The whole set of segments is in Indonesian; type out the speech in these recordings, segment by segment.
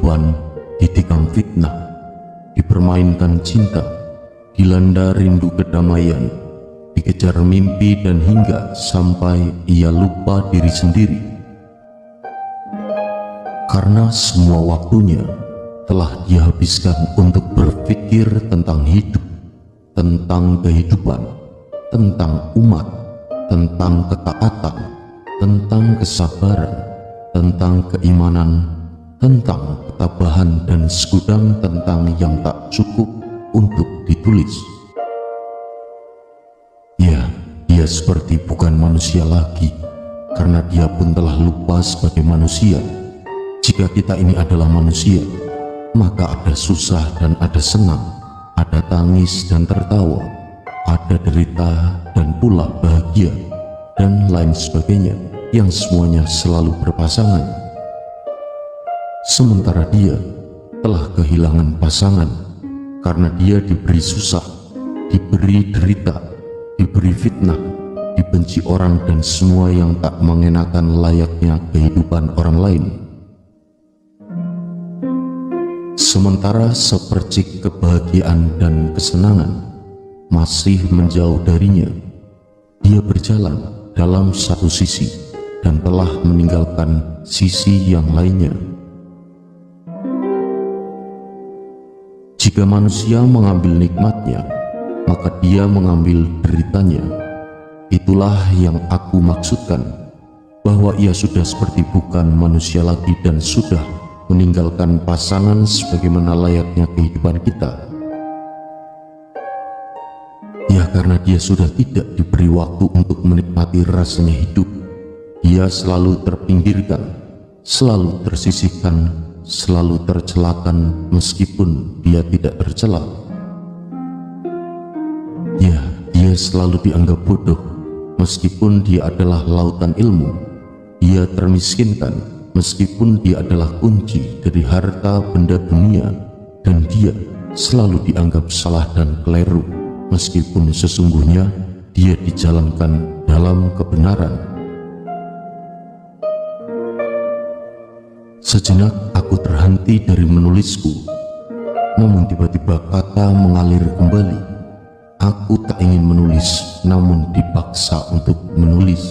beban, ditikam fitnah, dipermainkan cinta, dilanda rindu kedamaian, dikejar mimpi, dan hingga sampai ia lupa diri sendiri. Karena semua waktunya telah dia habiskan untuk berpikir tentang hidup, tentang kehidupan, tentang umat, tentang ketaatan, tentang kesabaran, tentang keimanan, tentang ketabahan, dan segudang tentang yang tak cukup untuk ditulis. Ya, dia seperti bukan manusia lagi, karena dia pun telah lupa sebagai manusia. Jika kita ini adalah manusia, maka ada susah dan ada senang, ada tangis dan tertawa, ada derita dan pula bahagia, dan lain sebagainya, yang semuanya selalu berpasangan. Sementara dia telah kehilangan pasangan karena dia diberi susah, diberi derita, diberi fitnah, dibenci orang, dan semua yang tak mengenakan layaknya kehidupan orang lain. Sementara sepercik kebahagiaan dan kesenangan masih menjauh darinya, dia berjalan dalam satu sisi dan telah meninggalkan sisi yang lainnya. Jika manusia mengambil nikmatnya, maka dia mengambil deritanya. Itulah yang aku maksudkan, bahwa ia sudah seperti bukan manusia lagi dan sudah meninggalkan pasangan sebagaimana layaknya kehidupan kita. Ya, karena dia sudah tidak diberi waktu untuk menikmati rasanya hidup. Dia selalu terpinggirkan, selalu tersisihkan, selalu tercelakan meskipun dia tidak tercela. Ya, dia selalu dianggap bodoh meskipun dia adalah lautan ilmu. Dia termiskinkan meskipun dia adalah kunci dari harta benda dunia, dan dia selalu dianggap salah dan keliru meskipun sesungguhnya dia dijalankan dalam kebenaran. Sejenak aku terhenti dari menulisku, namun tiba-tiba kata mengalir kembali. Aku tak ingin menulis, namun dipaksa untuk menulis.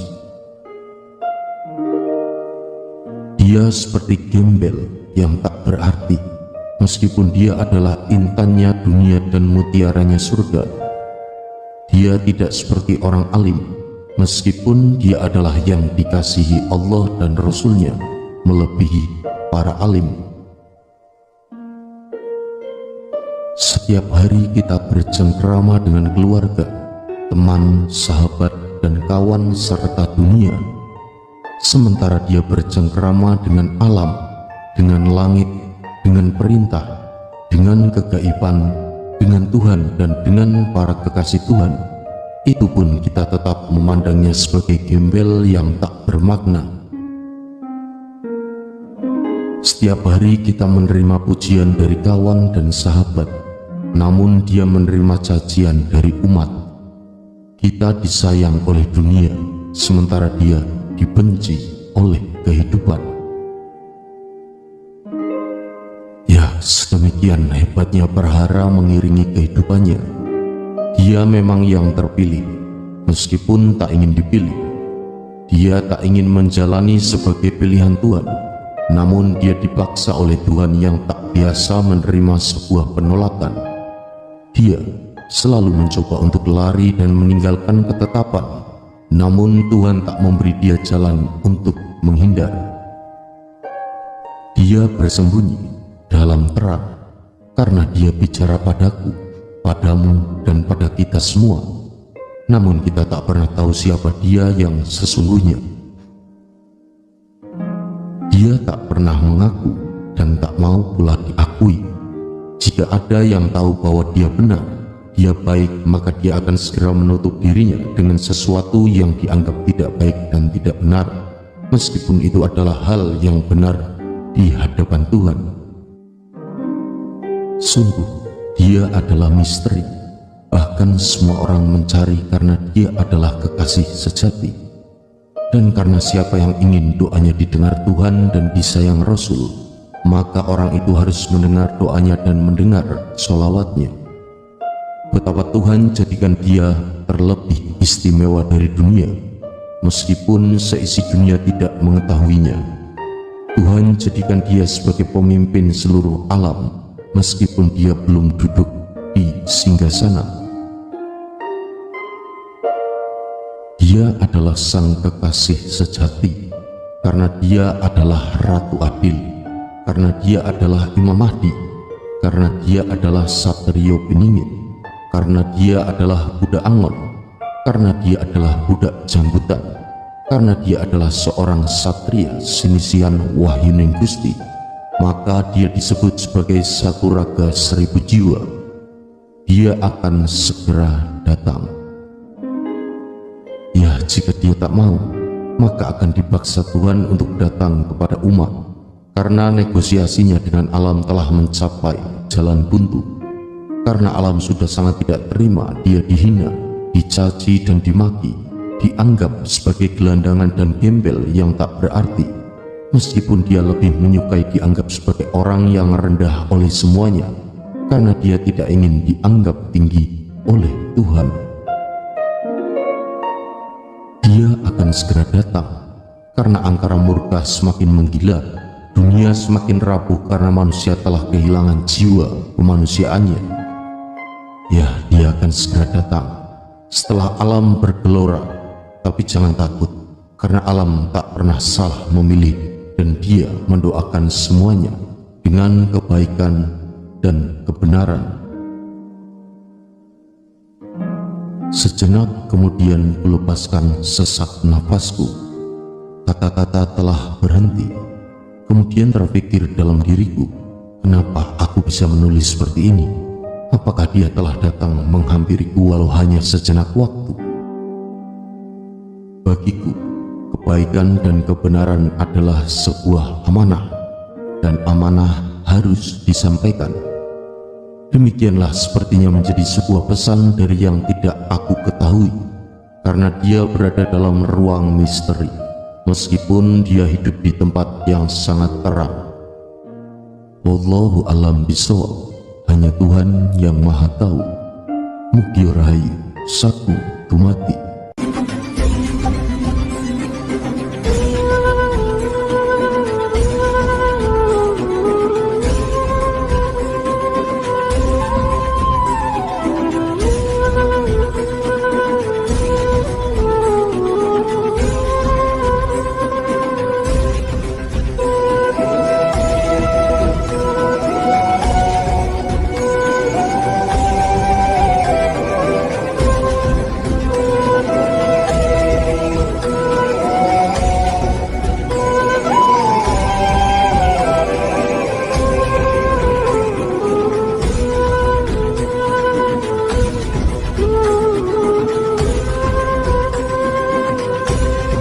Dia seperti gembel yang tak berarti, meskipun dia adalah intannya dunia dan mutiaranya surga. Dia tidak seperti orang alim, meskipun dia adalah yang dikasihi Allah dan Rasul-Nya, melebihi para alim. Setiap hari kita bercengkrama dengan keluarga, teman, sahabat, dan kawan serta dunia, sementara dia bercengkrama dengan alam, dengan langit, dengan perintah, dengan kegaiban, dengan Tuhan, dan dengan para kekasih Tuhan. Itu pun kita tetap memandangnya sebagai gembel yang tak bermakna. Setiap hari kita menerima pujian dari kawan dan sahabat, namun dia menerima cacian dari umat. Kita disayang oleh dunia, sementara dia dibenci oleh kehidupan. Ya, sedemikian hebatnya perhara mengiringi kehidupannya. Dia memang yang terpilih, meskipun tak ingin dipilih. Dia tak ingin menjalani sebagai pilihan Tuhan, namun dia dipaksa oleh Tuhan yang tak biasa menerima sebuah penolakan. Dia selalu mencoba untuk lari dan meninggalkan ketetapan, namun Tuhan tak memberi dia jalan untuk menghindar. Dia bersembunyi dalam terang karena dia bicara padaku, padamu, dan pada kita semua. Namun kita tak pernah tahu siapa dia yang sesungguhnya. Dia tak pernah mengaku dan tak mau pula diakui. Jika ada yang tahu bahwa dia benar, dia baik, maka dia akan segera menutup dirinya dengan sesuatu yang dianggap tidak baik dan tidak benar, meskipun itu adalah hal yang benar di hadapan Tuhan. Sungguh, dia adalah misteri. Bahkan semua orang mencari karena dia adalah kekasih sejati. Dan karena siapa yang ingin doanya didengar Tuhan dan disayang Rasul, maka orang itu harus mendengar doanya dan mendengar sholawatnya. Betapa Tuhan jadikan dia terlebih istimewa dari dunia, meskipun seisi dunia tidak mengetahuinya. Tuhan jadikan dia sebagai pemimpin seluruh alam, meskipun dia belum duduk di singgasana. Dia adalah sang kekasih sejati, karena dia adalah Ratu Adil, karena dia adalah Imam Mahdi, karena dia adalah Satrio Beningin, karena dia adalah Buddha Angon, karena dia adalah budak Jambutan, karena dia adalah seorang satria sinisian Wahyuning Gusti, maka dia disebut sebagai satu raga 1000 jiwa. Dia akan segera datang. Ya, jika dia tak mau, maka akan dipaksa Tuhan untuk datang kepada umat, karena negosiasinya dengan alam telah mencapai jalan buntu. Karena alam sudah sangat tidak terima dia dihina, dicaci dan dimaki, dianggap sebagai gelandangan dan gembel yang tak berarti, meskipun dia lebih menyukai dianggap sebagai orang yang rendah oleh semuanya, karena dia tidak ingin dianggap tinggi oleh Tuhan. Dia akan segera datang, karena angkara murka semakin menggila, dunia semakin rapuh karena manusia telah kehilangan jiwa kemanusiaannya. Ya, dia akan segera datang setelah alam bergelora, tapi jangan takut, karena alam tak pernah salah memilih, dan dia mendoakan semuanya dengan kebaikan dan kebenaran. Sejenak kemudian kulepaskan sesak nafasku. Kata-kata telah berhenti. Kemudian terpikir dalam diriku, kenapa aku bisa menulis seperti ini? Apakah dia telah datang menghampiriku walau hanya sejenak waktu? Bagiku, kebaikan dan kebenaran adalah sebuah amanah, dan amanah harus disampaikan. Demikianlah sepertinya menjadi sebuah pesan dari yang tidak aku ketahui, karena dia berada dalam ruang misteri, meskipun dia hidup di tempat yang sangat terang. Wallahu a'lam bishawab. Hanya Tuhan yang Maha Tahu. Mugio Rahayu, Saku Dumati.